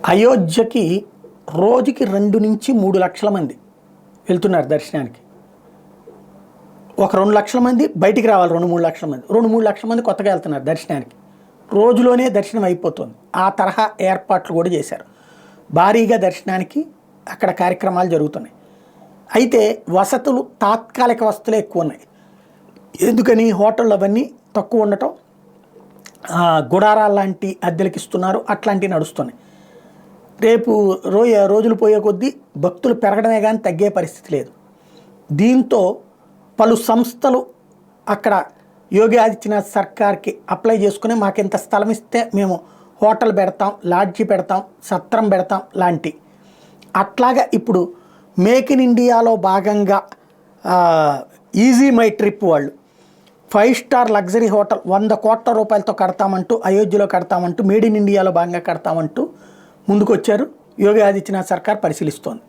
అయోధ్యకి రోజుకి 2 నుంచి 3 లక్షల మంది వెళ్తున్నారు దర్శనానికి. ఒక 2 లక్షల మంది బయటికి రావాలి, 2-3 లక్షల మంది, 2-3 లక్షల మంది కొత్తగా వెళ్తున్నారు దర్శనానికి. రోజులోనే దర్శనం అయిపోతుంది. ఆ తరహా ఏర్పాట్లు కూడా చేశారు. భారీగా దర్శనానికి అక్కడ కార్యక్రమాలు జరుగుతున్నాయి. అయితే వసతులు తాత్కాలిక వసతులే ఎక్కువ ఉన్నాయి. ఎందుకని? హోటళ్ళు అవన్నీ తక్కువ ఉండటం, గుడారాలు లాంటి అద్దెలకు ఇస్తున్నారు, అట్లాంటివి నడుస్తున్నాయి. రేపు రోజులు పోయే కొద్దీ భక్తులు పెరగడమే కానీ తగ్గే పరిస్థితి లేదు. దీంతో పలు సంస్థలు అక్కడ యోగి ఆదిత్యనాథ్ సర్కార్కి అప్లై చేసుకుని మాకింత స్థలం ఇస్తే మేము హోటల్ పెడతాం, లాడ్జీ పెడతాం, సత్రం పెడతాం లాంటి. అట్లాగా ఇప్పుడు మేక్ ఇన్ ఇండియాలో భాగంగా ఈజీ మై ట్రిప్ వాళ్ళు 5 స్టార్ లగ్జరీ హోటల్ 100 కోట్ల రూపాయలతో కడతామంటూ, అయోధ్యలో కడతామంటూ, మేడ్ ఇన్ ఇండియాలో భాగంగా కడతామంటూ ముందుకొచ్చారు. యోగి ఆదిత్యనాథ్ సర్కార్ పరిశీలిస్తోంది.